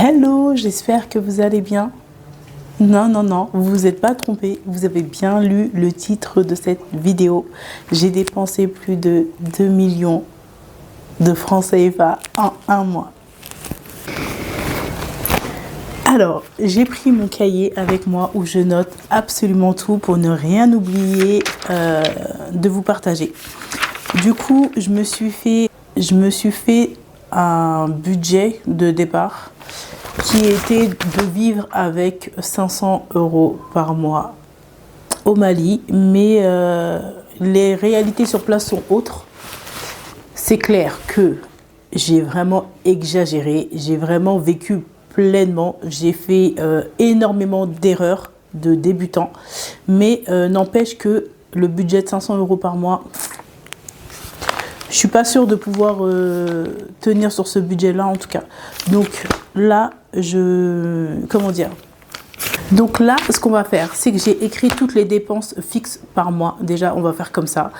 Hello, j'espère que vous allez bien. Non, non, non, vous vous êtes pas trompé. Vous avez bien lu le titre de cette vidéo. J'ai dépensé plus de 2 millions de francs CFA en un mois. Alors, j'ai pris mon cahier avec moi où je note absolument tout pour ne rien oublier de vous partager. Du coup, je me suis fait un budget de départ qui était de vivre avec 500 € par mois au Mali. Mais les réalités sur place sont autres. C'est clair que j'ai vraiment exagéré, j'ai vraiment vécu pleinement, j'ai fait énormément d'erreurs de débutant, mais n'empêche que le budget de 500 € par mois, je suis pas sûre de pouvoir tenir sur ce budget-là en tout cas. Donc là, Donc là, ce qu'on va faire, c'est que j'ai écrit toutes les dépenses fixes par mois. Déjà, on va faire comme ça.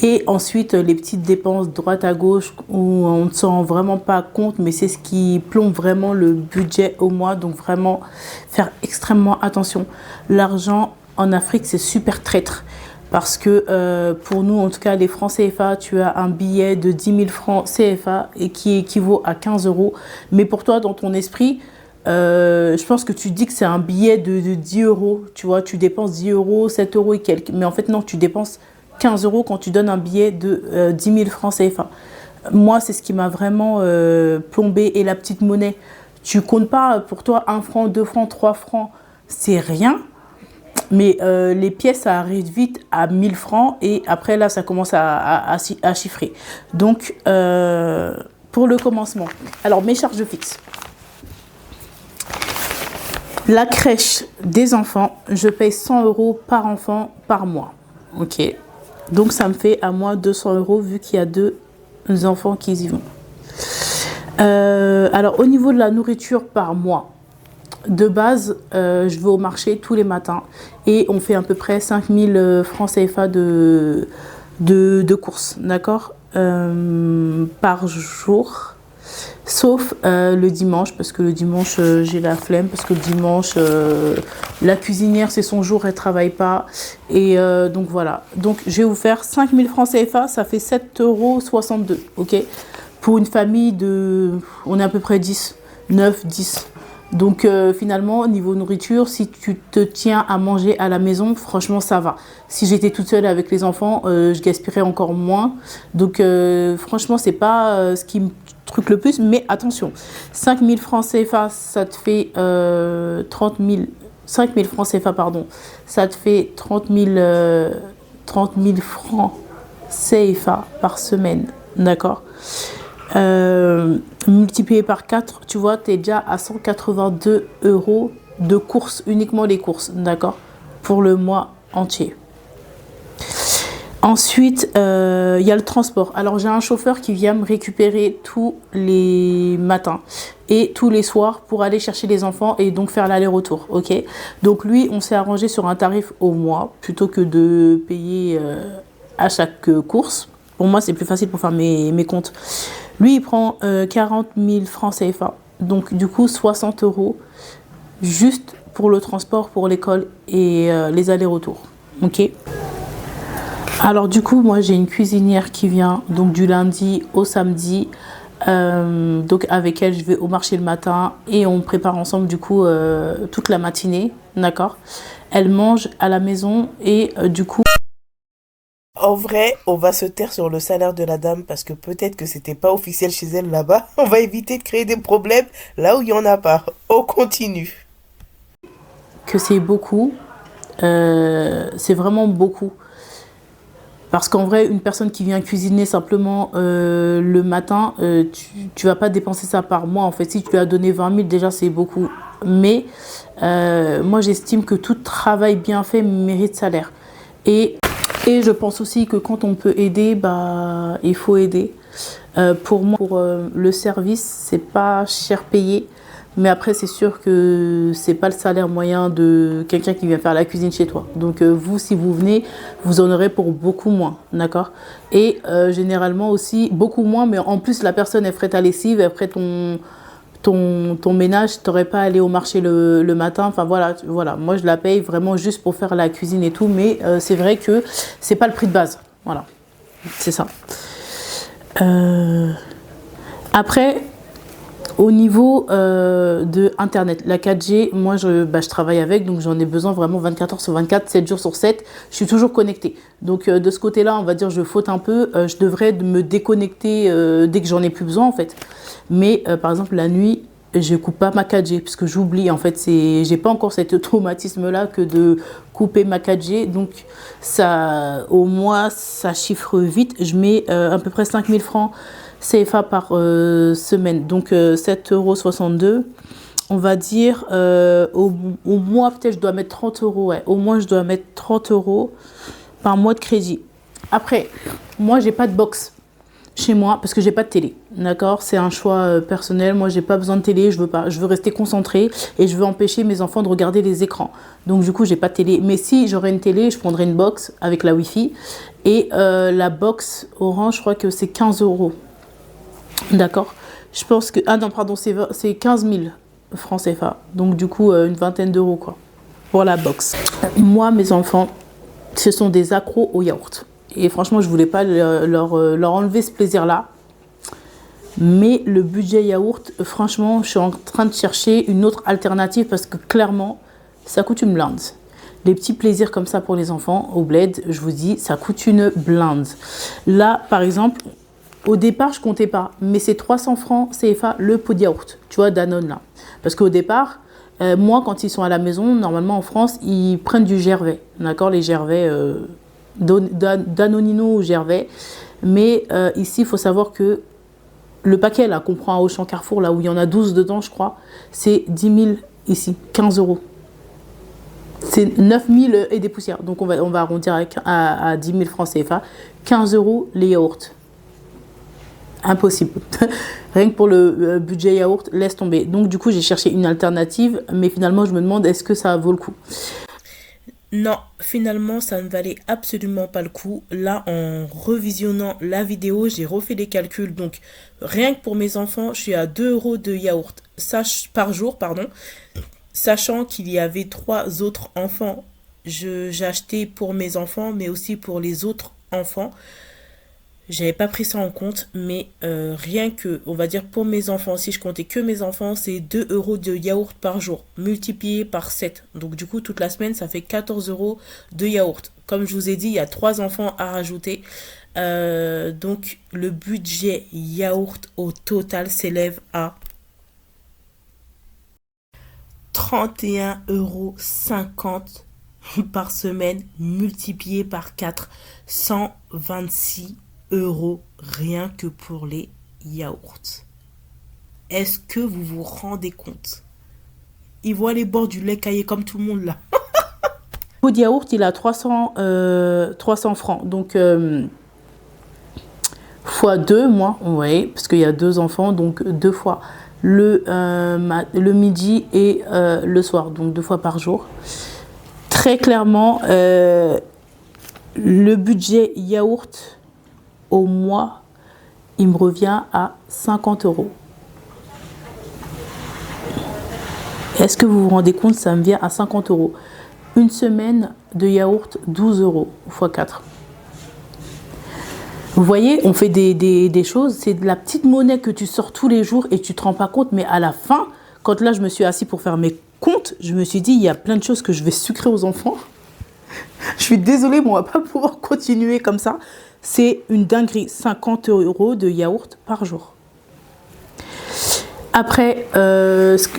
Et ensuite, les petites dépenses droite à gauche où on ne s'en rend vraiment pas compte, mais c'est ce qui plombe vraiment le budget au mois. Donc vraiment, faire extrêmement attention. L'argent en Afrique, c'est super traître. Parce que pour nous, en tout cas, les francs CFA, tu as un billet de 10 000 francs CFA et qui équivaut à 15 €. Mais pour toi, dans ton esprit, je pense que tu dis que c'est un billet de 10 €. Tu vois, tu dépenses 10 €, 7 € et quelques. Mais en fait, non, tu dépenses 15 € quand tu donnes un billet de 10 000 francs CFA. Moi, c'est ce qui m'a vraiment plombé. Et la petite monnaie, tu comptes pas pour toi 1 franc, 2 francs, 3 francs, c'est rien. Mais les pièces, ça arrive vite à 1000 francs et après là, ça commence à chiffrer. Donc, pour le commencement, alors mes charges fixes. La crèche des enfants, je paye 100 € par enfant par mois. Ok. Donc, ça me fait à moi 200 € vu qu'il y a 2 enfants qui y vont. Alors, au niveau de la nourriture par mois, de base, je vais au marché tous les matins et on fait à peu près 5 000 francs CFA de courses, d'accord, par jour. Sauf le dimanche, parce que le dimanche, j'ai la flemme, parce que le dimanche, la cuisinière, c'est son jour, elle ne travaille pas. Et donc voilà. Donc je vais vous faire 5 000 francs CFA, ça fait 7,62 €, ok. Pour une famille on est à peu près 10, 9, 10. Donc finalement, niveau nourriture, si tu te tiens à manger à la maison, franchement, ça va. Si j'étais toute seule avec les enfants, je gaspillerais encore moins. Donc franchement, c'est pas ce qui me truc le plus. Mais attention, 5 000 francs CFA, ça te fait 5 000 francs CFA, pardon. Ça te fait 30 000 francs CFA par semaine, d'accord. Multiplié par 4, tu vois, tu es déjà à 182 € de courses, uniquement les courses, d'accord, pour le mois entier. Ensuite, il y a le transport. Alors, j'ai un chauffeur qui vient me récupérer tous les matins et tous les soirs pour aller chercher les enfants et donc faire l'aller-retour, ok. Donc, lui, on s'est arrangé sur un tarif au mois plutôt que de payer à chaque course. Pour moi, c'est plus facile pour faire mes comptes. Lui, il prend 40 000 francs CFA. Donc, du coup, 60 € juste pour le transport, pour l'école et les allers-retours. Ok. Alors, du coup, moi, j'ai une cuisinière qui vient donc du lundi au samedi. Donc, avec elle, je vais au marché le matin et on prépare ensemble, du coup, toute la matinée. D'accord. Elle mange à la maison et du coup... En vrai, on va se taire sur le salaire de la dame parce que peut-être que c'était pas officiel chez elle là-bas. On va éviter de créer des problèmes là où il y en a pas. On continue. Que c'est beaucoup, c'est vraiment beaucoup. Parce qu'en vrai, une personne qui vient cuisiner simplement le matin, tu vas pas dépenser ça par mois. En fait, si tu lui as donné 20 000, déjà c'est beaucoup. Mais moi, j'estime que tout travail bien fait mérite salaire. Et je pense aussi que quand on peut aider, bah, il faut aider. Pour moi, pour le service, c'est pas cher payé. Mais après, c'est sûr que c'est pas le salaire moyen de quelqu'un qui vient faire la cuisine chez toi. Donc vous, si vous venez, vous en aurez pour beaucoup moins, d'accord. Et généralement aussi, beaucoup moins, mais en plus, la personne, elle ferait ta lessive, elle ferait ton ménage, t'aurais pas à aller au marché le matin. Enfin voilà, moi je la paye vraiment juste pour faire la cuisine et tout, mais c'est vrai que c'est pas le prix de base. Voilà, c'est ça. Après, au niveau de Internet, la 4G, moi je travaille avec, donc j'en ai besoin vraiment 24 heures sur 24, 7 jours sur 7. Je suis toujours connectée. Donc de ce côté-là, on va dire je faute un peu. Je devrais me déconnecter dès que j'en ai plus besoin en fait. Mais par exemple la nuit, je coupe pas ma 4G parce que j'oublie. En fait, j'ai pas encore cet automatisme-là que de couper ma 4G. Donc ça, au mois, ça chiffre vite. Je mets à peu près 5000 francs CFA par semaine, donc 7,62 €. On va dire au mois, peut-être je dois mettre 30 €. Ouais. Au moins, je dois mettre 30 € par mois de crédit. Après, moi, j'ai pas de box chez moi parce que j'ai pas de télé. D'accord, c'est un choix personnel. Moi, j'ai pas besoin de télé. Je veux pas. Je veux rester concentrée et je veux empêcher mes enfants de regarder les écrans. Donc, du coup, j'ai pas de télé. Mais si j'aurais une télé, je prendrais une box avec la Wi-Fi. Et la box Orange, je crois que c'est 15 €. D'accord. Je pense que... Ah non, pardon, c'est 15 000 francs CFA. Donc, du coup, une vingtaine d'euros, quoi, pour la box. Moi, mes enfants, ce sont des accros au yaourt. Et franchement, je voulais pas leur enlever ce plaisir-là. Mais le budget yaourt, franchement, je suis en train de chercher une autre alternative parce que clairement, ça coûte une blinde. Les petits plaisirs comme ça pour les enfants au bled, je vous dis, ça coûte une blinde. Là, par exemple... Au départ, je comptais pas, mais c'est 300 francs CFA le pot de yaourt, tu vois, Danone là. Parce qu'au départ, moi, quand ils sont à la maison, normalement en France, ils prennent du Gervais, d'accord, les Gervais, Danonino ou Gervais. Mais ici, il faut savoir que le paquet là qu'on prend à Auchan Carrefour, là où il y en a 12 dedans, je crois, c'est 10 000 ici, 15 €. C'est 9 000 et des poussières. Donc on va arrondir à 10 000 francs CFA, 15 € les yaourts. Impossible. Rien que pour le budget yaourt, laisse tomber. Donc du coup, j'ai cherché une alternative, mais finalement, je me demande est-ce que ça vaut le coup. Non, finalement, ça ne valait absolument pas le coup. Là, en revisionnant la vidéo, j'ai refait les calculs. Donc, rien que pour mes enfants, je suis à 2 € de yaourt par jour, pardon. Sachant qu'il y avait 3 autres enfants, j'ai acheté pour mes enfants, mais aussi pour les autres enfants. J'avais pas pris ça en compte, mais rien que, on va dire pour mes enfants, si je comptais que mes enfants, c'est 2 € de yaourt par jour, multiplié par 7. Donc du coup, toute la semaine, ça fait 14 € de yaourt. Comme je vous ai dit, il y a 3 enfants à rajouter. Donc le budget yaourt au total s'élève à 31,50 € par semaine, multiplié par 4, 126 € rien que pour les yaourts. Est-ce que vous vous rendez compte? Ils vont aller boire du lait caillé comme tout le monde là. Le pot de yaourt, il a 300 francs. Donc, fois 2, moi, ouais, parce qu'il y a 2 enfants, donc 2 fois le midi et le soir, donc 2 fois par jour. Très clairement, le budget yaourt au mois, il me revient à 50 €. Est-ce que vous vous rendez compte, ça me vient à 50 €. Une semaine de yaourt, 12 € x 4. Vous voyez, on fait des choses, c'est de la petite monnaie que tu sors tous les jours et tu te rends pas compte, mais à la fin, quand là je me suis assis pour faire mes comptes, je me suis dit, il y a plein de choses que je vais sucrer aux enfants. Je suis désolée, mais on va pas pouvoir continuer comme ça. C'est une dinguerie, 50 € de yaourt par jour. Après,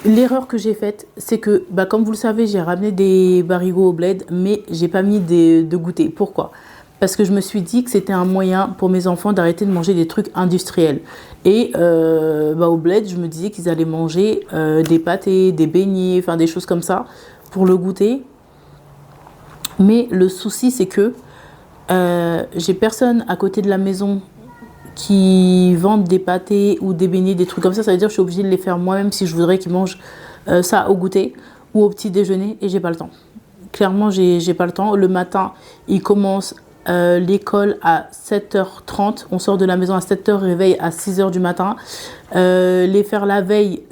l'erreur que j'ai faite, c'est que, comme vous le savez, j'ai ramené des barigots au bled, mais j'ai pas mis de goûter. Pourquoi? Parce que je me suis dit que c'était un moyen pour mes enfants d'arrêter de manger des trucs industriels. Et au bled, je me disais qu'ils allaient manger des pâtés, des beignets, enfin des choses comme ça pour le goûter. Mais le souci, c'est que j'ai personne à côté de la maison qui vendent des pâtés ou des beignets, des trucs comme ça. Ça veut dire que je suis obligée de les faire moi-même si je voudrais qu'ils mangent ça au goûter ou au petit déjeuner, et j'ai pas le temps. Clairement, j'ai pas le temps. Le matin, ils commencent l'école à 7h30. On sort de la maison à 7h, réveil à 6h du matin. Les faire la veille,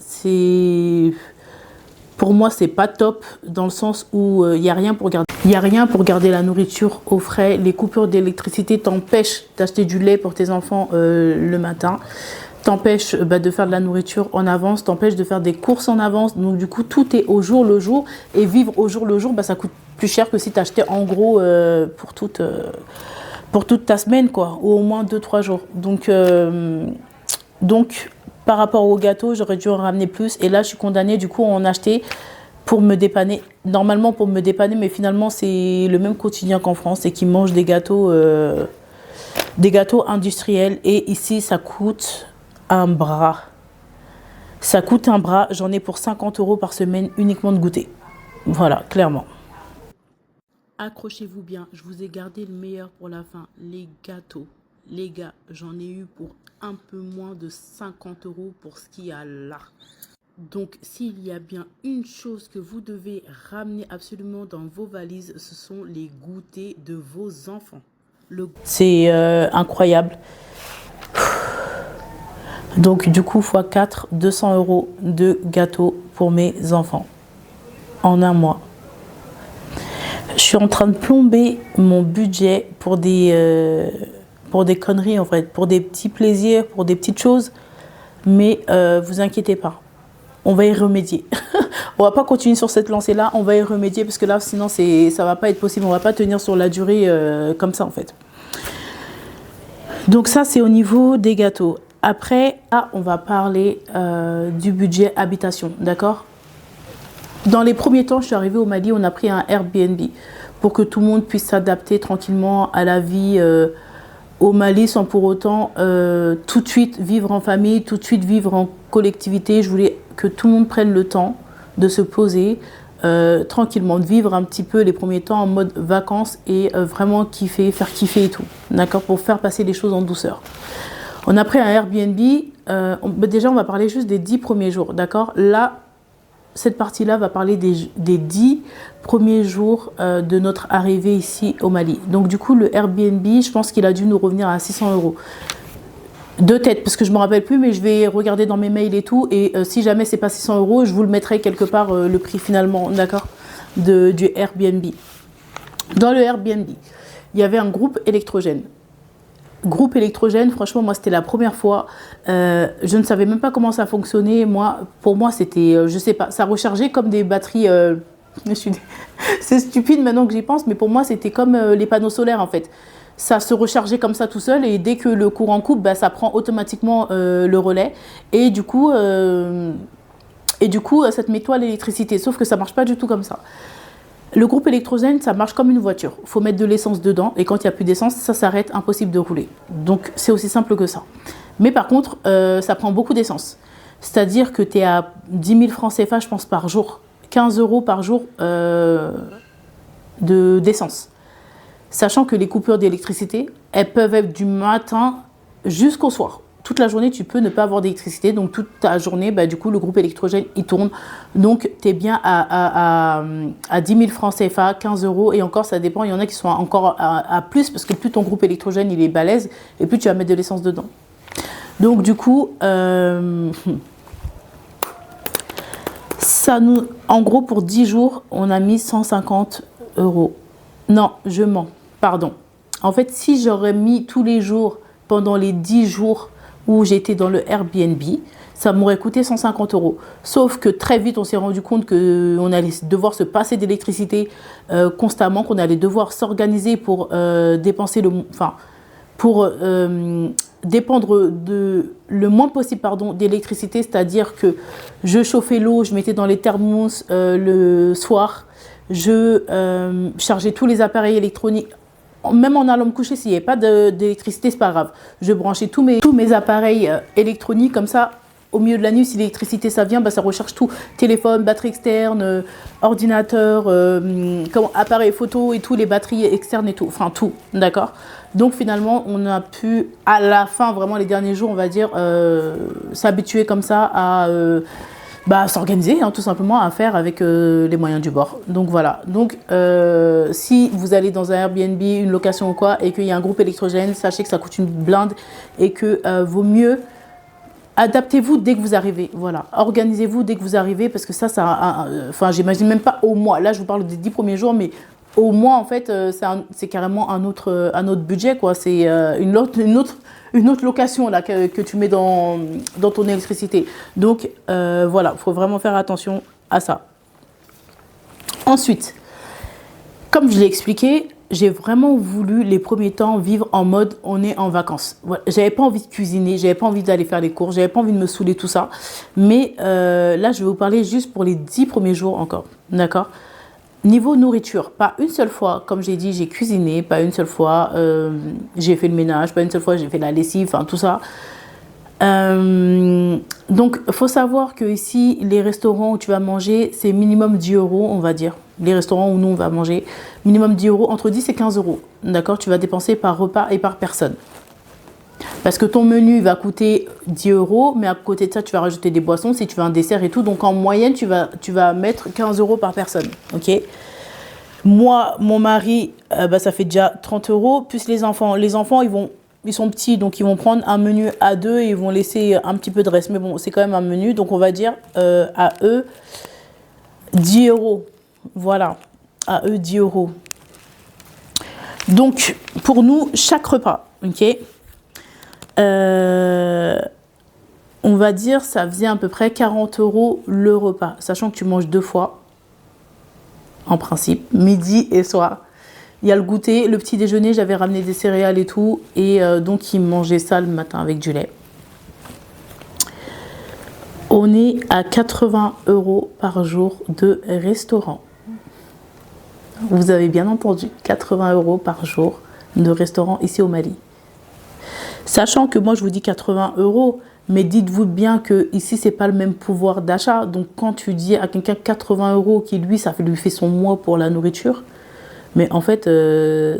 pour moi, c'est pas top dans le sens où il n'y a rien pour garder. Il n'y a rien pour garder la nourriture au frais. Les coupures d'électricité t'empêchent d'acheter du lait pour tes enfants le matin. T'empêche de faire de la nourriture en avance, t'empêche de faire des courses en avance. Donc du coup, tout est au jour le jour. Et vivre au jour le jour, ça coûte plus cher que si tu achetais en gros pour toute ta semaine, quoi, ou au moins 2-3 jours. Donc, par rapport au gâteau, j'aurais dû en ramener plus. Et là, je suis condamnée du coup à en acheter pour me dépanner. Normalement pour me dépanner, mais finalement, c'est le même quotidien qu'en France. C'est qu'ils mangent des gâteaux industriels. Et ici, ça coûte un bras. Ça coûte un bras. J'en ai pour 50 € par semaine uniquement de goûter. Voilà, clairement. Accrochez-vous bien. Je vous ai gardé le meilleur pour la fin. Les gâteaux. Les gars, j'en ai eu pour un peu moins de 50 € pour ce qu'il y a là. Donc, s'il y a bien une chose que vous devez ramener absolument dans vos valises, ce sont les goûters de vos enfants. C'est incroyable. Donc du coup, x4, 200 € de gâteaux pour mes enfants en un mois. Je suis en train de plomber mon budget pour des conneries en fait, pour des petits plaisirs, pour des petites choses. Mais vous inquiétez pas, on va y remédier. On va pas continuer sur cette lancée-là, on va y remédier parce que là, sinon, ça va pas être possible. On va pas tenir sur la durée comme ça en fait. Donc ça, c'est au niveau des gâteaux. Après, là, on va parler du budget habitation, d'accord? Dans les premiers temps, je suis arrivée au Mali, on a pris un Airbnb pour que tout le monde puisse s'adapter tranquillement à la vie au Mali sans pour autant tout de suite vivre en famille, tout de suite vivre en collectivité. Je voulais que tout le monde prenne le temps de se poser tranquillement, de vivre un petit peu les premiers temps en mode vacances et vraiment kiffer, faire kiffer et tout, d'accord? Pour faire passer les choses en douceur. On a pris un Airbnb. Déjà, on va parler juste des 10 premiers jours, d'accord? Là, cette partie-là va parler des 10 premiers jours de notre arrivée ici au Mali. Donc, du coup, le Airbnb, je pense qu'il a dû nous revenir à 600 € de tête, parce que je ne me rappelle plus, mais je vais regarder dans mes mails et tout. Et si jamais c'est pas 600 €, je vous le mettrai quelque part le prix finalement, d'accord, du Airbnb. Dans le Airbnb, il y avait un groupe électrogène. Groupe électrogène, franchement, moi, c'était la première fois. Je ne savais même pas comment ça fonctionnait. Pour moi, c'était, je sais pas, ça rechargeait comme des batteries. C'est stupide maintenant que j'y pense, mais pour moi, c'était comme les panneaux solaires, en fait. Ça se rechargeait comme ça tout seul et dès que le courant coupe, ça prend automatiquement le relais. Et du coup, ça te nettoie l'électricité. Sauf que ça marche pas du tout comme ça. Le groupe électrogène, ça marche comme une voiture. Il faut mettre de l'essence dedans et quand il n'y a plus d'essence, ça s'arrête, impossible de rouler. Donc, c'est aussi simple que ça. Mais par contre, ça prend beaucoup d'essence. C'est-à-dire que tu es à 10 000 francs CFA, je pense, par jour. 15 € par jour d'essence. Sachant que les coupures d'électricité, elles peuvent être du matin jusqu'au soir. Toute la journée, tu peux ne pas avoir d'électricité. Donc, toute ta journée, du coup, le groupe électrogène, il tourne. Donc, tu es bien à 10 000 francs CFA, 15 €. Et encore, ça dépend. Il y en a qui sont encore à plus parce que plus ton groupe électrogène, il est balèze et plus tu vas mettre de l'essence dedans. Donc, du coup, en gros, pour 10 jours, on a mis 150 €. Non, je mens. Pardon. En fait, si j'aurais mis tous les jours pendant les 10 jours où j'étais dans le Airbnb, ça m'aurait coûté 150 €. Sauf que très vite, on s'est rendu compte qu'on allait devoir se passer d'électricité constamment, qu'on allait devoir s'organiser pour dépenser dépendre le moins possible d'électricité. C'est-à-dire que je chauffais l'eau, je mettais dans les thermos le soir, je chargeais tous les appareils électroniques. Même en allant me coucher, s'il n'y avait pas d'électricité, c'est pas grave. Je branchais tous mes appareils électroniques comme ça. Au milieu de la nuit, si l'électricité ça vient, ça recharge tout. Téléphone, batterie externe, ordinateur, appareil photo et tout, les batteries externes et tout. Enfin tout, d'accord. Donc finalement, on a pu, à la fin, vraiment les derniers jours, on va dire, s'habituer comme ça à bah, s'organiser, hein, tout simplement, à faire avec les moyens du bord. Donc voilà. Donc si vous allez dans un Airbnb, une location ou quoi, et qu'il y a un groupe électrogène, sachez que ça coûte une blinde et que vaut mieux adaptez-vous dès que vous arrivez. Voilà. Organisez-vous dès que vous arrivez parce que ça enfin, j'imagine même pas au mois. Là, je vous parle des 10 premiers jours, mais au mois, en fait, c'est carrément un autre budget, quoi. C'est une autre location là, que tu mets dans ton électricité. Donc, voilà, il faut vraiment faire attention à ça. Ensuite, comme je l'ai expliqué, j'ai vraiment voulu les premiers temps vivre en mode on est en vacances. Voilà. J'avais pas envie de cuisiner, j'avais pas envie d'aller faire les courses, j'avais pas envie de me saouler tout ça. Mais là, je vais vous parler juste pour les 10 premiers jours encore. D'accord ? Niveau nourriture, pas une seule fois, comme j'ai dit, j'ai cuisiné, pas une seule fois, j'ai fait le ménage, pas une seule fois, j'ai fait la lessive, enfin tout ça. Donc, il faut savoir que ici, les restaurants où tu vas manger, c'est minimum 10 euros, on va dire. Les restaurants où nous, on va manger, minimum 10 euros, entre 10 et 15 euros. D'accord ? Tu vas dépenser par repas et par personne. Parce que ton menu va coûter 10 euros, mais à côté de ça, tu vas rajouter des boissons si tu veux un dessert et tout. Donc, en moyenne, tu vas mettre 15 euros par personne. Ok ? Moi, mon mari, ça fait déjà 30 euros, plus les enfants. Les enfants, ils sont petits, donc ils vont prendre un menu à deux et ils vont laisser un petit peu de reste. Mais bon, c'est quand même un menu, donc on va dire à eux 10 euros. Voilà, à eux 10 euros. Donc, pour nous, chaque repas, ok, on va dire ça faisait à peu près 40 euros le repas, sachant que tu manges 2 fois, en principe, midi et soir. Il y a le goûter, le petit déjeuner, j'avais ramené des céréales et tout, et donc ils mangeaient ça le matin avec du lait. On est à 80 euros par jour de restaurant. Vous avez bien entendu, 80 euros par jour de restaurant ici au Mali. Sachant que moi je vous dis 80 euros, mais dites-vous bien que ici c'est pas le même pouvoir d'achat. Donc quand tu dis à quelqu'un 80 euros qui lui ça lui fait son mois pour la nourriture, mais en fait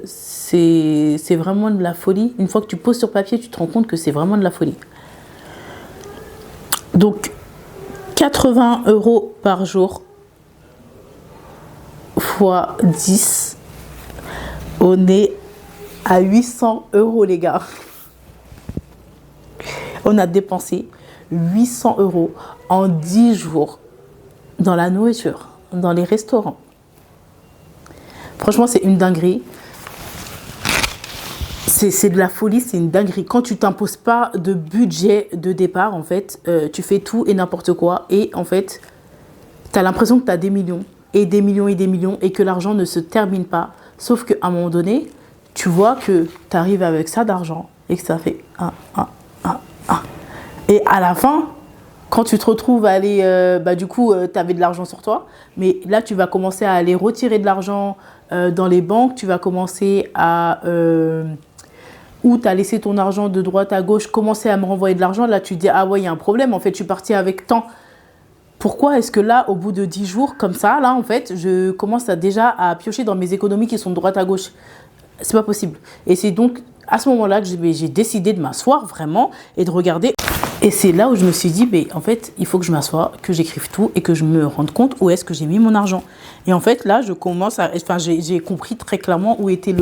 c'est vraiment de la folie. Une fois que tu poses sur papier, tu te rends compte que c'est vraiment de la folie. Donc 80 euros par jour fois 10, on est à 800 euros les gars. On a dépensé 800 euros en 10 jours dans la nourriture, dans les restaurants. Franchement, c'est une dinguerie. C'est de la folie, c'est une dinguerie. Quand tu t'imposes pas de budget de départ, en fait, tu fais tout et n'importe quoi. Et en fait, tu as l'impression que tu as des millions et des millions et des millions et que l'argent ne se termine pas. Sauf qu'à un moment donné, tu vois que tu arrives avec ça d'argent et que ça fait Et à la fin, quand tu te retrouves à aller, du coup, tu avais de l'argent sur toi, mais là, tu vas commencer à aller retirer de l'argent dans les banques, tu vas commencer à, où tu as laissé ton argent de droite à gauche, commencer à me renvoyer de l'argent, là, tu te dis, ah ouais, il y a un problème, en fait, je suis partie avec tant. Pourquoi est-ce que là, au bout de 10 jours, comme ça, là, en fait, je commence déjà à piocher dans mes économies qui sont de droite à gauche? C'est pas possible. Et c'est donc à ce moment-là que j'ai décidé de m'asseoir vraiment et de regarder. Et c'est là où je me suis dit, en fait, il faut que je m'assoie, que j'écrive tout et que je me rende compte où est-ce que j'ai mis mon argent. Et en fait, là, j'ai compris très clairement où était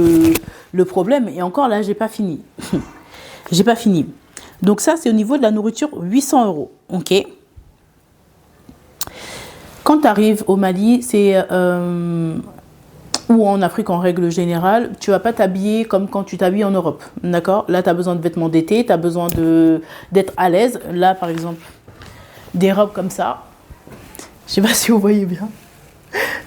le problème. Et encore là, j'ai pas fini. J'ai pas fini. Donc ça, c'est au niveau de la nourriture, 800 euros. Ok. Quand tu arrives au Mali, ou en Afrique en règle générale, tu vas pas t'habiller comme quand tu t'habilles en Europe, d'accord? Là, tu as besoin de vêtements d'été, tu as besoin d'être à l'aise. Là, par exemple, des robes comme ça. Je sais pas si vous voyez bien.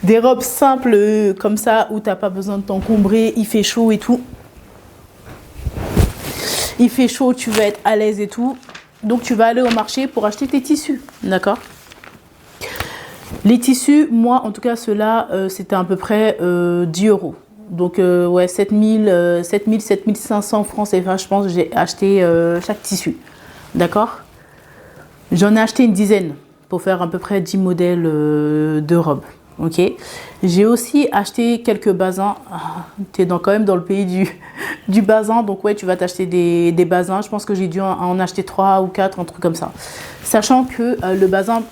Des robes simples comme ça, où tu n'as pas besoin de t'encombrer, il fait chaud et tout. Il fait chaud, tu vas être à l'aise et tout. Donc, tu vas aller au marché pour acheter tes tissus, d'accord? Les tissus, moi, en tout cas, ceux-là, c'était à peu près 10 euros. Donc, 7500 francs CFA, je pense, j'ai acheté chaque tissu. D'accord? J'en ai acheté une dizaine pour faire à peu près 10 modèles de robes. Ok? J'ai aussi acheté quelques basins. Tu es quand même dans le pays du basin. Donc, ouais, tu vas t'acheter des basins. Je pense que j'ai dû en acheter 3 ou 4, un truc comme ça. Sachant que le basin...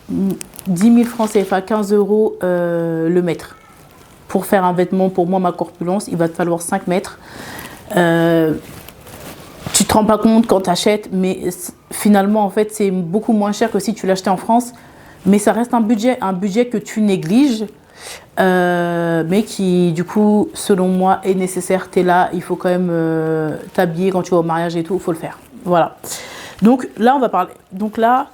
10 000 francs CFA, 15 euros le mètre. Pour faire un vêtement, pour moi, ma corpulence, il va te falloir 5 mètres. Tu te rends pas compte quand tu achètes, mais finalement, en fait, c'est beaucoup moins cher que si tu l'achetais en France. Mais ça reste un budget que tu négliges, mais qui, du coup, selon moi, est nécessaire. Tu es là, il faut quand même t'habiller quand tu vas au mariage et tout, il faut le faire. Voilà. Donc là, on va parler. Donc là,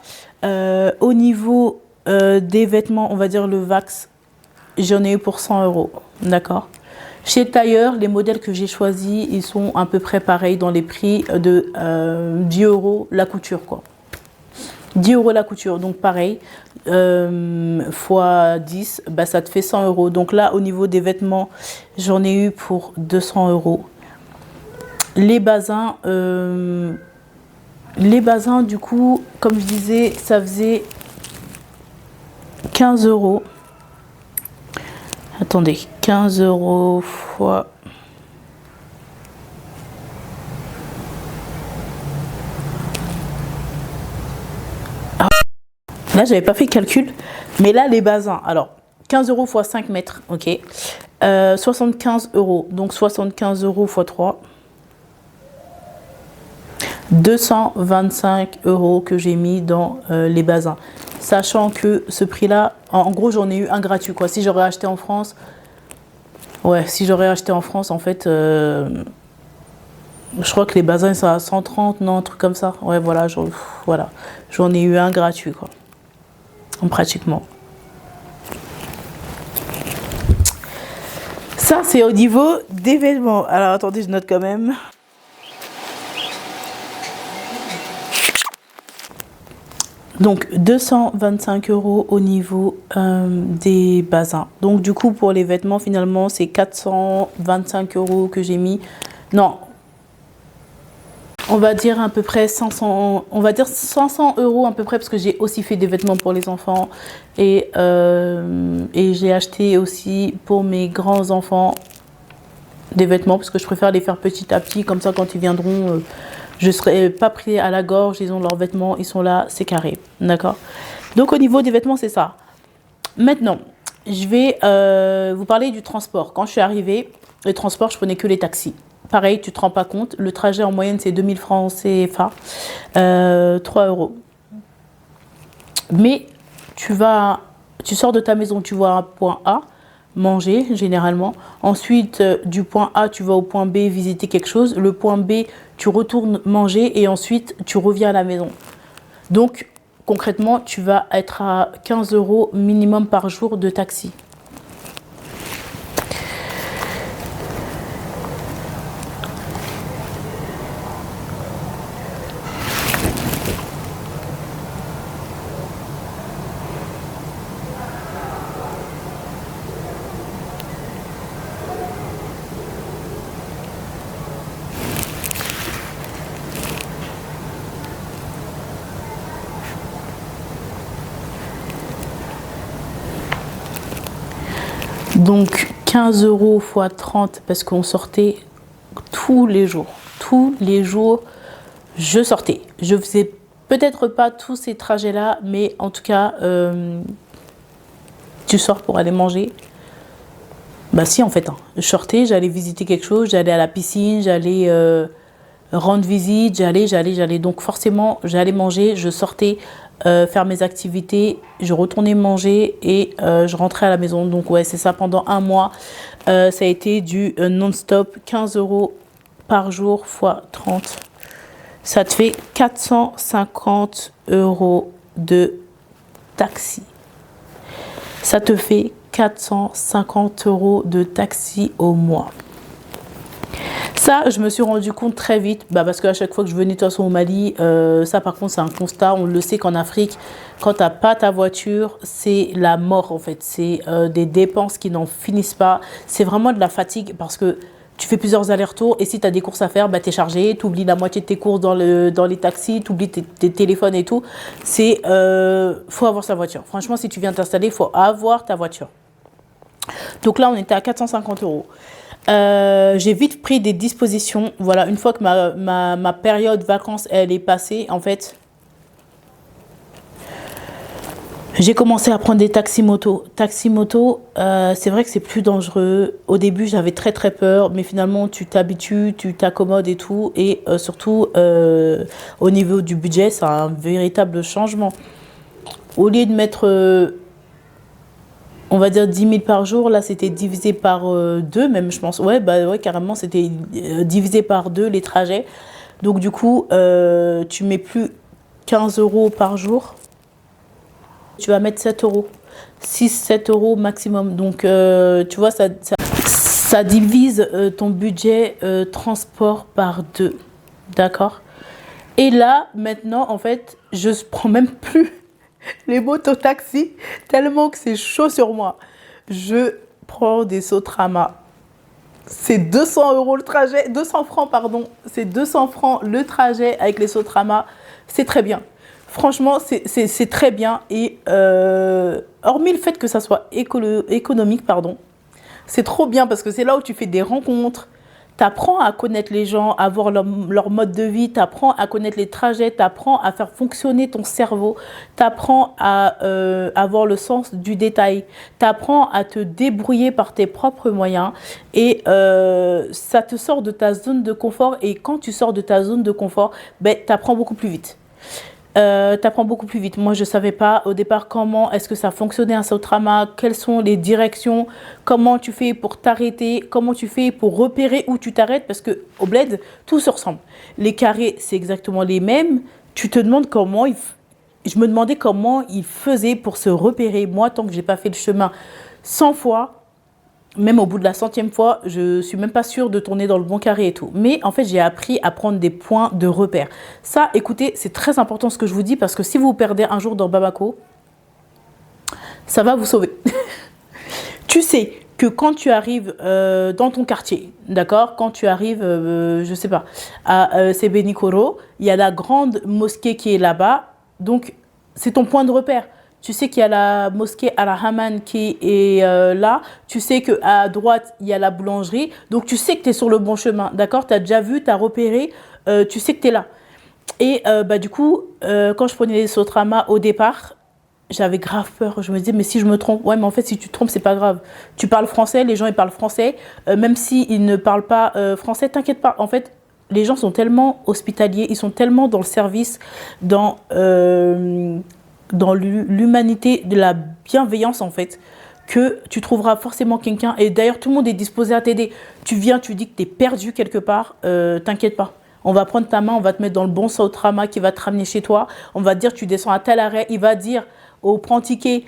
au niveau des vêtements, on va dire le Vax, j'en ai eu pour 100 euros. D'accord? Chez Tailleur, les modèles que j'ai choisis, ils sont à peu près pareils dans les prix de 10 euros la couture, quoi. 10 euros la couture, donc pareil, fois 10, bah, ça te fait 100 euros. Donc là, au niveau des vêtements, j'en ai eu pour 200 euros. Les bazins, du coup, comme je disais, ça faisait 15 euros. Attendez, 15 euros fois... Là, j'avais pas fait le calcul, mais là, les bazins. Alors, 15 euros fois 5 mètres, ok. 75 euros, donc 75 euros fois 3. 225 euros que j'ai mis dans les bazins. Sachant que ce prix-là, en gros, j'en ai eu un gratuit, quoi. Si j'aurais acheté en France, ouais, si j'aurais acheté en France, en fait, je crois que les bazins, ça à 130, non, un truc comme ça. Ouais, voilà, j'en ai eu un gratuit, quoi. Pratiquement. Ça, c'est au niveau des vêtements. Alors, attendez, je note quand même. Donc, 225 euros au niveau des bazins. Donc, du coup, pour les vêtements, finalement, c'est 425 euros que j'ai mis. Non. On va dire à peu près 500, on va dire 500 euros à peu près parce que j'ai aussi fait des vêtements pour les enfants et j'ai acheté aussi pour mes grands enfants des vêtements parce que je préfère les faire petit à petit comme ça quand ils viendront je ne serai pas pris à la gorge, ils ont leurs vêtements, ils sont là, c'est carré, d'accord. Donc au niveau des vêtements c'est ça. Maintenant je vais vous parler du transport. Quand je suis arrivée, le transport je prenais que les taxis. Pareil, tu ne te rends pas compte. Le trajet en moyenne, c'est 2000 francs CFA, 3 euros. Mais tu sors de ta maison, tu vas à un point A, manger généralement. Ensuite, du point A, tu vas au point B, visiter quelque chose. Le point B, tu retournes manger et ensuite, tu reviens à la maison. Donc, concrètement, tu vas être à 15 euros minimum par jour de taxi. Donc 15 euros fois 30 parce qu'on sortait tous les jours. Tous les jours, je sortais. Je faisais peut-être pas tous ces trajets-là, mais en tout cas, tu sors pour aller manger. Bah si, en fait, hein. Je sortais, j'allais visiter quelque chose, j'allais à la piscine, j'allais rendre visite, j'allais. Donc forcément, j'allais manger, je sortais faire mes activités, je retournais manger et je rentrais à la maison. Donc ouais, c'est ça, pendant un mois, ça a été du non-stop, 15 euros par jour fois 30. Ça te fait 450 euros de taxi. Ça te fait 450 euros de taxi au mois. Ça, je me suis rendu compte très vite, parce qu'à chaque fois que je venais de toute façon au Mali, ça par contre c'est un constat, on le sait qu'en Afrique, quand tu n'as pas ta voiture, c'est la mort en fait. C'est des dépenses qui n'en finissent pas. C'est vraiment de la fatigue parce que tu fais plusieurs allers-retours et si tu as des courses à faire, tu es chargé, tu oublies la moitié de tes courses dans les taxis, tu oublies tes téléphones et tout. Faut avoir sa voiture. Franchement, si tu viens t'installer, il faut avoir ta voiture. Donc là, on était à 450 euros. J'ai vite pris des dispositions. Voilà, une fois que ma période vacances elle est passée, en fait, J'ai commencé à prendre des taxis-motos. Taxi-moto, c'est vrai que c'est plus dangereux. Au début, j'avais très peur, mais finalement, tu t'habitues, tu t'accommodes et tout. Et surtout, au niveau du budget, c'est un véritable changement. Au lieu de mettre, on va dire 10 000 par jour, là, c'était divisé par 2 même, je pense. Ouais, bah ouais, carrément, c'était divisé par 2 les trajets. Donc, du coup, tu mets plus 15 euros par jour. Tu vas mettre 7 euros. 6-7 euros maximum. Donc, tu vois, ça divise ton budget transport par 2. D'accord? Et là, maintenant, en fait, je prends même plus les mototaxis tellement que c'est chaud sur moi. Je prends des Sotrama. C'est 200 euros le trajet, 200 francs, pardon. C'est 200 francs le trajet avec les Sotrama. C'est très bien. Franchement, c'est très bien. Et hormis le fait que ça soit économique, pardon, c'est trop bien parce que c'est là où tu fais des rencontres. Tu apprends à connaître les gens, à voir leur mode de vie. Tu apprends à connaître les trajets. Tu apprends à faire fonctionner ton cerveau. Tu apprends à avoir le sens du détail. Tu apprends à te débrouiller par tes propres moyens. Et ça te sort de ta zone de confort. Et quand tu sors de ta zone de confort, ben, tu apprends beaucoup plus vite. T'apprends beaucoup plus vite. Moi, je savais pas au départ comment est-ce que ça fonctionnait un Sotrama, quelles sont les directions, comment tu fais pour t'arrêter, comment tu fais pour repérer où tu t'arrêtes, parce que au bled, tout se ressemble. Les carrés, c'est exactement les mêmes. Tu te demandes comment je me demandais comment ils faisaient pour se repérer. Moi, tant que j'ai pas fait le chemin 100 fois, même au bout de la 100e fois, je suis même pas sûre de tourner dans le bon carré et tout. Mais en fait, j'ai appris à prendre des points de repère. Ça, écoutez, c'est très important ce que je vous dis parce que si vous vous perdez un jour dans Bamako, ça va vous sauver. Tu sais que quand tu arrives dans ton quartier, d'accord, quand tu arrives, je sais pas, à Sebenikoro, il y a la grande mosquée qui est là-bas. Donc, c'est ton point de repère. Tu sais qu'il y a la mosquée Al-Rahman qui est là. Tu sais qu'à droite, il y a la boulangerie. Donc, tu sais que tu es sur le bon chemin. D'accord? Tu as déjà vu, tu as repéré. Tu sais que tu es là. Et bah, du coup, quand je prenais les Sotrama au départ, j'avais grave peur. Je me disais, mais si je me trompe, ouais, mais en fait, si tu te trompes, c'est pas grave. Tu parles français, les gens, ils parlent français. Même s'ils ne parlent pas français, t'inquiète pas. En fait, les gens sont tellement hospitaliers, ils sont tellement dans le service, dans l'humanité, de la bienveillance en fait, que tu trouveras forcément quelqu'un. Et d'ailleurs, tout le monde est disposé à t'aider. Tu viens, tu dis que tu es perdu quelque part, t'inquiète pas. On va prendre ta main, on va te mettre dans le bon Sotrama qui va te ramener chez toi. On va te dire, tu descends à tel arrêt. Il va dire au prend-ticket,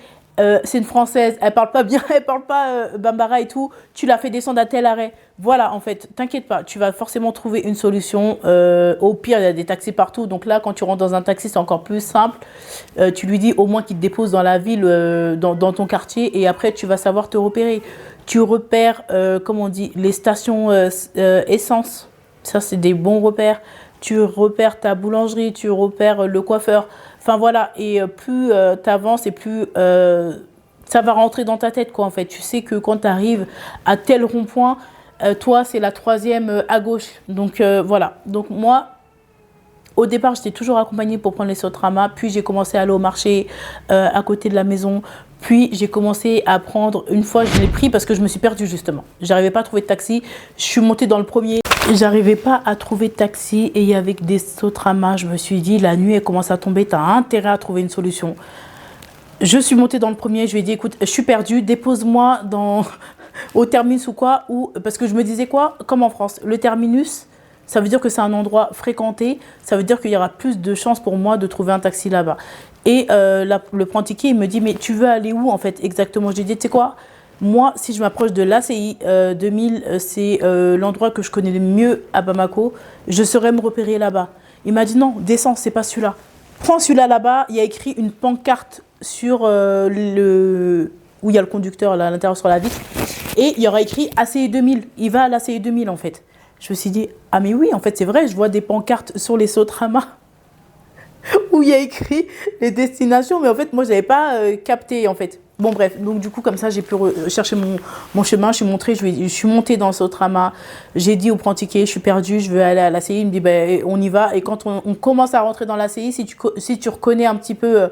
c'est une Française, elle parle pas bien, elle parle pas Bambara et tout. Tu l'as fait descendre à tel arrêt. Voilà, en fait, t'inquiète pas, tu vas forcément trouver une solution. Au pire, il y a des taxis partout. Donc là, quand tu rentres dans un taxi, c'est encore plus simple. Tu lui dis au moins qu'il te dépose dans la ville, dans ton quartier. Et après, tu vas savoir te repérer. Tu repères, comment on dit, les stations essence. Ça, c'est des bons repères. Tu repères ta boulangerie, tu repères le coiffeur. Enfin, voilà. Et plus tu avances et plus ça va rentrer dans ta tête, quoi, en fait. Tu sais que quand tu arrives à tel rond-point, toi, c'est la 3e à gauche. Donc, voilà. Donc, moi, au départ, j'étais toujours accompagnée pour prendre les Sotrama. Puis, j'ai commencé à aller au marché à côté de la maison. Puis, j'ai commencé à prendre... Une fois, je l'ai pris parce que je me suis perdue, justement. J'arrivais pas à trouver de taxi. Je suis montée dans le premier. J'arrivais pas à trouver de taxi. Et avec des Sotrama, je me suis dit, la nuit, elle commence à tomber. Tu as intérêt à trouver une solution. Je suis montée dans le premier. Je lui ai dit, écoute, je suis perdue. Dépose-moi au terminus ou quoi. Parce que je me disais quoi? Comme en France. Le terminus... Ça veut dire que c'est un endroit fréquenté. Ça veut dire qu'il y aura plus de chances pour moi de trouver un taxi là-bas. Et le prend-ticket, il me dit, mais tu veux aller où en fait exactement? Je lui ai dit, tu sais quoi? Moi, si je m'approche de l'ACI 2000, c'est l'endroit que je connais le mieux à Bamako. Je saurais me repérer là-bas. Il m'a dit, non, descends, c'est pas celui-là. Prends celui-là là-bas. Il y a écrit une pancarte sur où il y a le conducteur là, à l'intérieur sur la vitre. Et il y aura écrit ACI 2000. Il va à l'ACI 2000 en fait. Je me suis dit, ah mais oui, en fait, c'est vrai, je vois des pancartes sur les Sotrama où il y a écrit les destinations, mais en fait, moi, je n'avais pas capté, en fait. Bon, bref, donc du coup, comme ça, j'ai pu chercher mon chemin, je suis montée dans le Sotrama, j'ai dit au prend-ticket, je suis perdue, je veux aller à l'ACI, il me dit, ben, on y va, et quand on commence à rentrer dans l'ACI, si tu reconnais un petit peu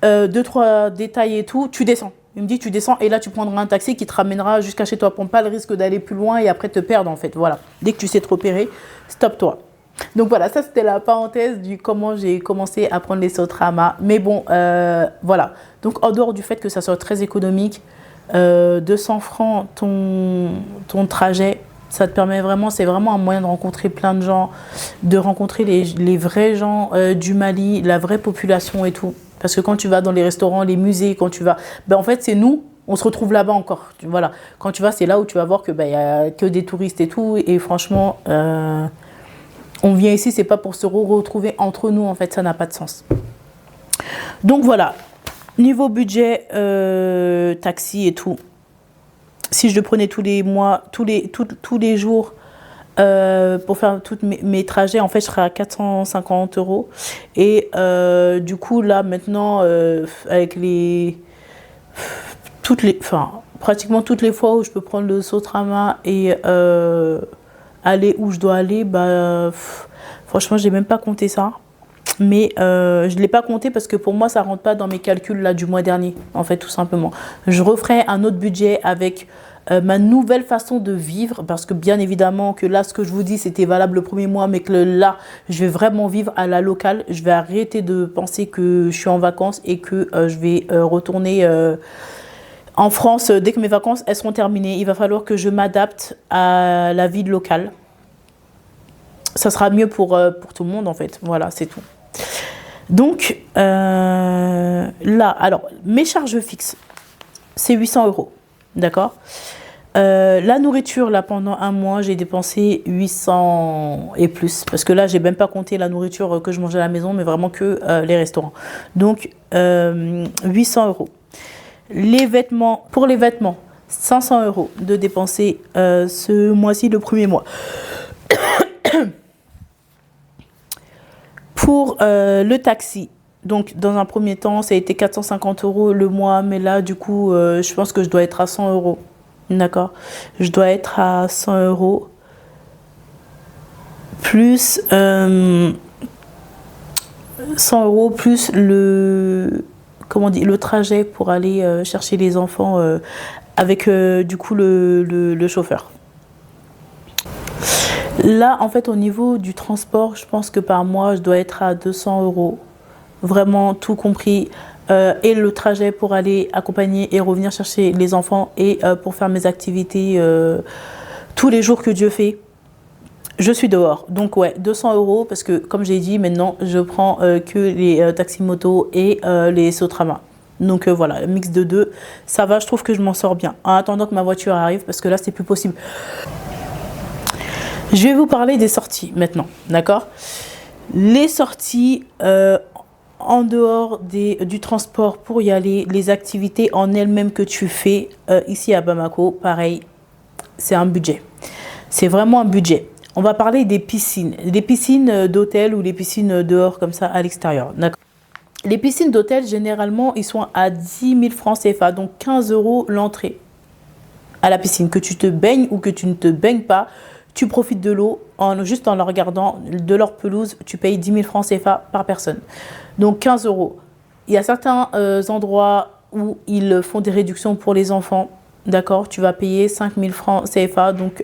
deux, trois détails et tout, tu descends. Il me dit, tu descends et là, tu prendras un taxi qui te ramènera jusqu'à chez toi. Prends pas le risque d'aller plus loin et après te perdre, en fait. Voilà. Dès que tu sais te repérer, stop-toi. Donc voilà, ça c'était la parenthèse du comment j'ai commencé à prendre les Sotrama. Mais bon, voilà. Donc en dehors du fait que ça soit très économique, 200 francs ton trajet, ça te permet vraiment, c'est vraiment un moyen de rencontrer plein de gens, de rencontrer les vrais gens du Mali, la vraie population et tout. Parce que quand tu vas dans les restaurants, les musées, quand tu vas... Ben en fait, c'est nous, on se retrouve là-bas encore. Voilà. Quand tu vas, c'est là où tu vas voir que ben, y a que des touristes et tout. Et franchement... on vient ici, c'est pas pour se retrouver entre nous, en fait, ça n'a pas de sens. Donc voilà, niveau budget, taxi et tout. Si je le prenais tous les mois, tous les jours, pour faire tous mes trajets, en fait, je serais à 450 €. Et du coup, là, maintenant, avec pratiquement toutes les fois où je peux prendre le Sotrama et aller où je dois aller, bah, franchement, j'ai même pas compté ça. Mais je ne l'ai pas compté parce que pour moi, ça ne rentre pas dans mes calculs là, du mois dernier, en fait, tout simplement. Je referai un autre budget avec ma nouvelle façon de vivre, parce que bien évidemment que là, ce que je vous dis, c'était valable le premier mois, mais que là, je vais vraiment vivre à la locale. Je vais arrêter de penser que je suis en vacances et que je vais retourner... en France, dès que mes vacances elles seront terminées, il va falloir que je m'adapte à la vie locale. Ça sera mieux pour tout le monde, en fait. Voilà, c'est tout. Donc, là, alors, mes charges fixes, c'est 800 €. D'accord ? La nourriture, là, pendant un mois, j'ai dépensé 800 et plus. Parce que là, j'ai même pas compté la nourriture que je mangeais à la maison, mais vraiment que les restaurants. Donc, 800 €. Les vêtements, pour les vêtements, 500 € de dépenser ce mois-ci, le premier mois. Pour le taxi, donc dans un premier temps, ça a été 450 € le mois, mais là, du coup, je pense que je dois être à 100 €. D'accord ? Je dois être à 100 € plus 100 € plus le trajet pour aller chercher les enfants avec du coup le chauffeur. Là, en fait, au niveau du transport, je pense que par mois, je dois être à 200 €. Vraiment, tout compris. Et le trajet pour aller accompagner et revenir chercher les enfants et pour faire mes activités tous les jours que Dieu fait. Je suis dehors. Donc, ouais, 200 € parce que, comme j'ai dit, maintenant, je prends que les taxis-motos et les Sotrama. Donc, voilà, un mix de deux. Ça va, je trouve que je m'en sors bien. En attendant que ma voiture arrive, parce que là, c'est plus possible. Je vais vous parler des sorties maintenant, d'accord ? Les sorties en dehors du transport pour y aller, les activités en elles-mêmes que tu fais ici à Bamako, pareil, c'est un budget. C'est vraiment un budget. On va parler des piscines d'hôtel ou les piscines dehors comme ça à l'extérieur, d'accord ? Les piscines d'hôtel, généralement, ils sont à 10 000 francs CFA, donc 15 € l'entrée à la piscine. Que tu te baignes ou que tu ne te baignes pas, tu profites de l'eau juste en la regardant, de leur pelouse, tu payes 10 000 francs CFA par personne. Donc 15 €. Il y a certains endroits où ils font des réductions pour les enfants. D'accord, tu vas payer 5 000 francs CFA. Donc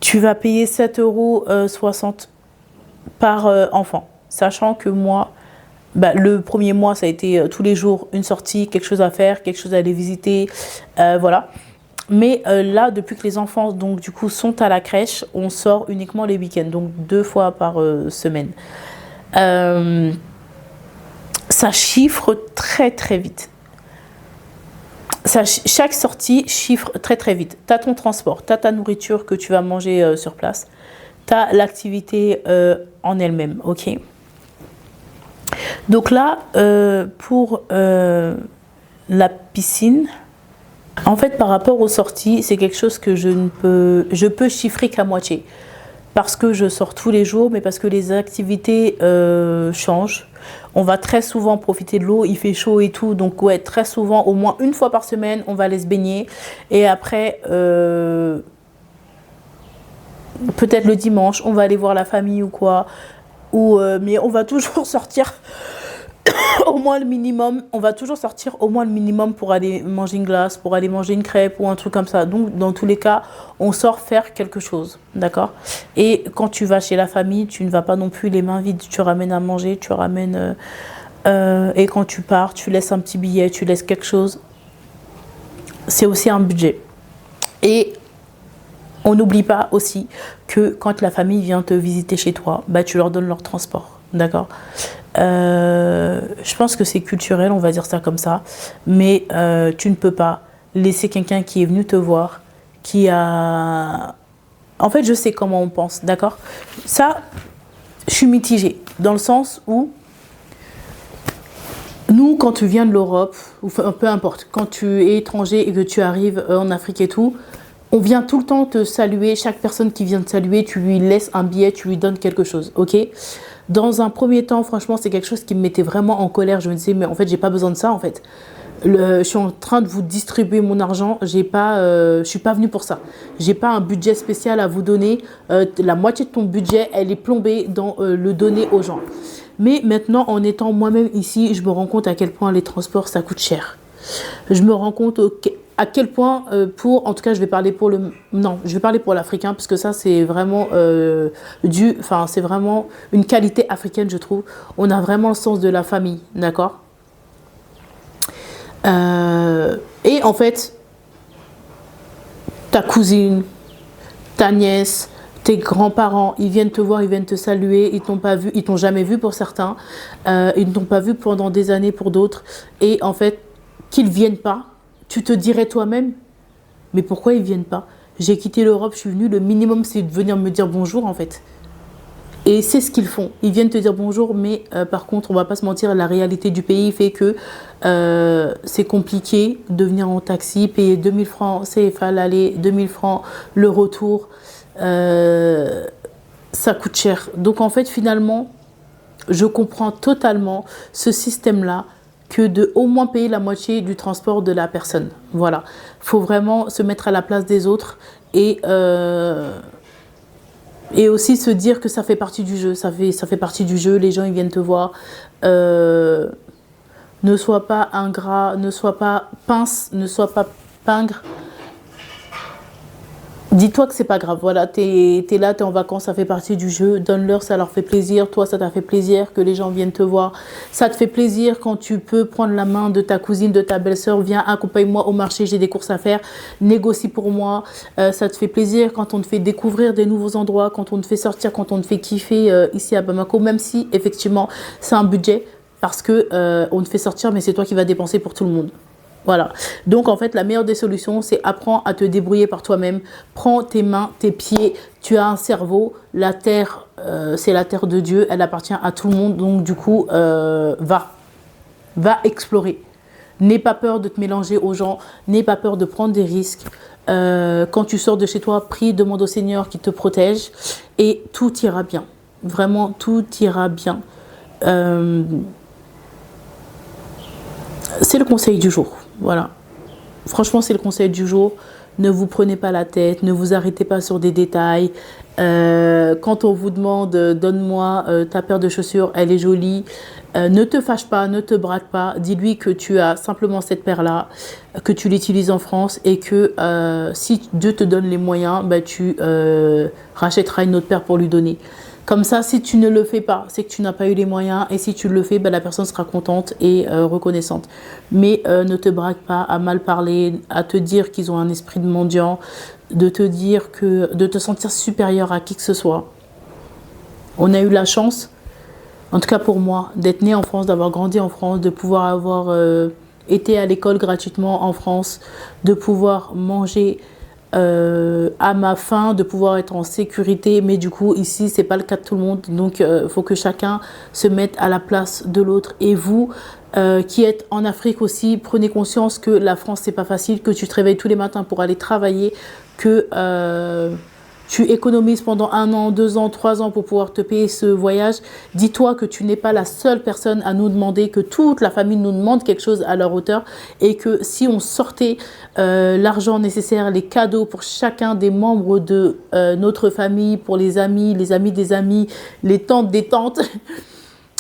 tu vas payer 7,60 € par enfant. Sachant que moi, le premier mois, ça a été tous les jours une sortie, quelque chose à faire, quelque chose à aller visiter. Voilà. Mais là, depuis que les enfants donc, du coup, sont à la crèche, on sort uniquement les week-ends, donc 2 fois par semaine. Ça chiffre très très vite. Chaque sortie chiffre très très vite. Tu as ton transport, tu as ta nourriture que tu vas manger sur place, tu as l'activité en elle-même, ok ? Donc là, pour la piscine... En fait, par rapport aux sorties, c'est quelque chose que je peux chiffrer qu'à moitié. Parce que je sors tous les jours, mais parce que les activités changent. On va très souvent profiter de l'eau, il fait chaud et tout. Donc ouais, très souvent, au moins une fois par semaine, on va aller se baigner. Et après, peut-être le dimanche, on va aller voir la famille ou quoi. Mais on va toujours sortir au moins le minimum, on va toujours sortir au moins le minimum pour aller manger une glace, pour aller manger une crêpe ou un truc comme ça. Donc, dans tous les cas, on sort faire quelque chose, d'accord? Et quand tu vas chez la famille, tu ne vas pas non plus les mains vides. Tu ramènes à manger, tu ramènes... et quand tu pars, tu laisses un petit billet, tu laisses quelque chose. C'est aussi un budget. Et on n'oublie pas aussi que quand la famille vient te visiter chez toi, bah, tu leur donnes leur transport, d'accord? Je pense que c'est culturel, on va dire ça comme ça, mais tu ne peux pas laisser quelqu'un qui est venu te voir, qui a... En fait, je sais comment on pense, d'accord? Ça, je suis mitigée, dans le sens où nous, quand tu viens de l'Europe, ou peu importe, quand tu es étranger et que tu arrives en Afrique et tout, on vient tout le temps te saluer. Chaque personne qui vient te saluer, tu lui laisses un billet, tu lui donnes quelque chose, ok? Dans un premier temps, franchement, c'est quelque chose qui me mettait vraiment en colère. Je me disais, mais en fait, j'ai pas besoin de ça, en fait. Je suis en train de vous distribuer mon argent. Je suis pas venue pour ça. J'ai pas un budget spécial à vous donner. La moitié de ton budget, elle est plombée dans le donner aux gens. Mais maintenant, en étant moi-même ici, je me rends compte à quel point les transports, ça coûte cher. Je me rends compte à quel point, en tout cas, je vais parler pour je vais parler pour l'Africain, parce que ça, c'est vraiment c'est vraiment une qualité africaine, je trouve. On a vraiment le sens de la famille, d'accord? Et en fait, ta cousine, ta nièce, tes grands-parents, ils viennent te voir, ils viennent te saluer, ils t'ont pas vu, ils t'ont jamais vu pour certains, ils ne t'ont pas vu pendant des années pour d'autres, et en fait, qu'ils viennent pas, tu te dirais toi-même, mais pourquoi ils viennent pas? J'ai quitté l'Europe, je suis venue, le minimum c'est de venir me dire bonjour en fait. Et c'est ce qu'ils font. Ils viennent te dire bonjour, mais par contre, on va pas se mentir, la réalité du pays fait que c'est compliqué de venir en taxi, payer 2000 francs CFA l'aller, 2000 francs le retour. Ça coûte cher. Donc en fait, finalement, je comprends totalement ce système-là, que de au moins payer la moitié du transport de la personne. Voilà. Faut vraiment se mettre à la place des autres et aussi se dire que ça fait partie du jeu. Ça fait partie du jeu. Les gens, ils viennent te voir. Ne sois pas ingrat, ne sois pas pince, ne sois pas pingre. Dis-toi que c'est pas grave, voilà, t'es là, t'es en vacances, ça fait partie du jeu, donne-leur, ça leur fait plaisir, toi ça t'a fait plaisir que les gens viennent te voir, ça te fait plaisir quand tu peux prendre la main de ta cousine, de ta belle-sœur, viens, accompagne-moi au marché, j'ai des courses à faire, négocie pour moi, ça te fait plaisir quand on te fait découvrir des nouveaux endroits, quand on te fait sortir, quand on te fait kiffer ici à Bamako, même si effectivement c'est un budget, parce que on te fait sortir, mais c'est toi qui vas dépenser pour tout le monde. Voilà. Donc, en fait, la meilleure des solutions, c'est apprends à te débrouiller par toi-même. Prends tes mains, tes pieds. Tu as un cerveau. La terre, c'est la terre de Dieu. Elle appartient à tout le monde. Donc, du coup, va explorer. N'aie pas peur de te mélanger aux gens. N'aie pas peur de prendre des risques. Quand tu sors de chez toi, prie, demande au Seigneur qu'il te protège. Et tout ira bien. Vraiment, tout ira bien. C'est le conseil du jour. Voilà. Franchement, c'est le conseil du jour. Ne vous prenez pas la tête, ne vous arrêtez pas sur des détails. Quand on vous demande, donne-moi ta paire de chaussures, elle est jolie. Ne te fâche pas, ne te braque pas. Dis-lui que tu as simplement cette paire-là, que tu l'utilises en France et que si Dieu te donne les moyens, bah, tu rachèteras une autre paire pour lui donner. Comme ça, si tu ne le fais pas, c'est que tu n'as pas eu les moyens. Et si tu le fais, ben, la personne sera contente et reconnaissante. Mais ne te braque pas à mal parler, à te dire qu'ils ont un esprit de mendiant, de te sentir supérieur à qui que ce soit. On a eu la chance, en tout cas pour moi, d'être né en France, d'avoir grandi en France, de pouvoir avoir été à l'école gratuitement en France, de pouvoir manger à ma faim, de pouvoir être en sécurité, mais du coup ici c'est pas le cas de tout le monde, donc faut que chacun se mette à la place de l'autre. Et vous qui êtes en Afrique aussi, prenez conscience que la France c'est pas facile, que tu te réveilles tous les matins pour aller travailler, que tu économises pendant 1 an, 2 ans, 3 ans pour pouvoir te payer ce voyage. Dis-toi que tu n'es pas la seule personne à nous demander, que toute la famille nous demande quelque chose à leur hauteur et que si on sortait l'argent nécessaire, les cadeaux pour chacun des membres de notre famille, pour les amis des amis, les tantes des tantes,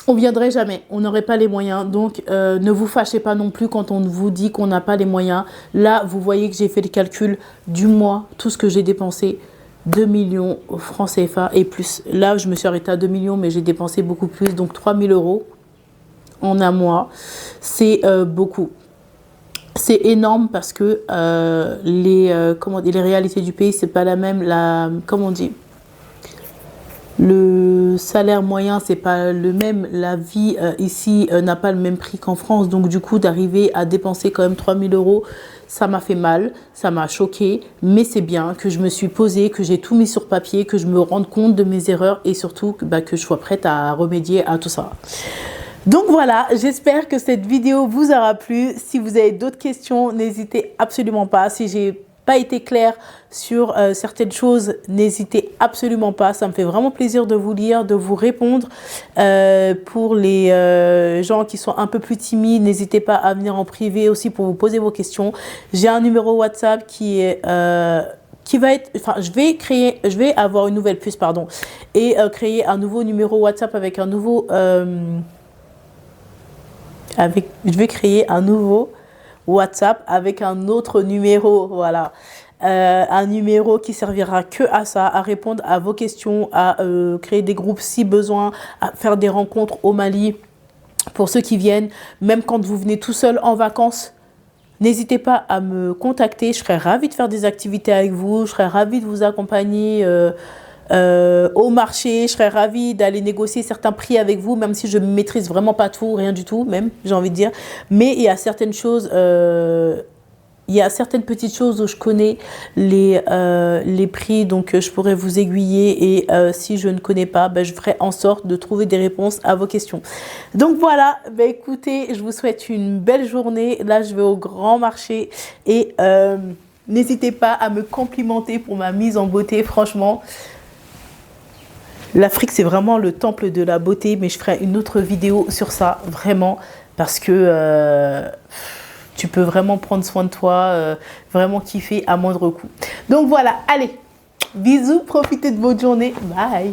on viendrait jamais, on n'aurait pas les moyens. Donc, ne vous fâchez pas non plus quand on vous dit qu'on n'a pas les moyens. Là, vous voyez que j'ai fait le calcul du mois, tout ce que j'ai dépensé, 2 millions francs CFA et plus. Là, je me suis arrêtée à 2 millions, mais j'ai dépensé beaucoup plus. Donc, 3 000 € en un mois, c'est beaucoup. C'est énorme parce que les réalités du pays, c'est pas la même. Comment on dit, le salaire moyen, c'est pas le même. La vie ici n'a pas le même prix qu'en France. Donc, du coup, d'arriver à dépenser quand même 3 000 €, ça m'a fait mal, ça m'a choqué. Mais c'est bien que je me suis posée, que j'ai tout mis sur papier, que je me rende compte de mes erreurs et surtout que je sois prête à remédier à tout ça. Donc voilà, j'espère que cette vidéo vous aura plu. Si vous avez d'autres questions, n'hésitez absolument pas. Si j'ai pas été claire sur certaines choses, n'hésitez absolument pas. Ça me fait vraiment plaisir de vous lire, de vous répondre. Pour les gens qui sont un peu plus timides, n'hésitez pas à venir en privé aussi pour vous poser vos questions. J'ai un numéro WhatsApp qui va être, enfin, je vais avoir une nouvelle puce, pardon, et créer un nouveau numéro WhatsApp avec un nouveau, je vais créer un nouveau WhatsApp avec un autre numéro, voilà. Un numéro qui servira que à ça, à répondre à vos questions, à créer des groupes si besoin, à faire des rencontres au Mali pour ceux qui viennent, même quand vous venez tout seul en vacances. N'hésitez pas à me contacter, je serais ravie de faire des activités avec vous, je serais ravie de vous accompagner au marché, je serais ravie d'aller négocier certains prix avec vous, même si je ne maîtrise vraiment pas tout, rien du tout même, j'ai envie de dire. Mais il y a certaines choses, il y a certaines petites choses où je connais les prix, donc je pourrais vous aiguiller et si je ne connais pas, je ferai en sorte de trouver des réponses à vos questions. Donc voilà, écoutez, je vous souhaite une belle journée. Là, je vais au grand marché et n'hésitez pas à me complimenter pour ma mise en beauté, franchement. L'Afrique, c'est vraiment le temple de la beauté, mais je ferai une autre vidéo sur ça, vraiment, parce que tu peux vraiment prendre soin de toi, vraiment kiffer à moindre coût. Donc voilà, allez, bisous, profitez de votre journée, bye.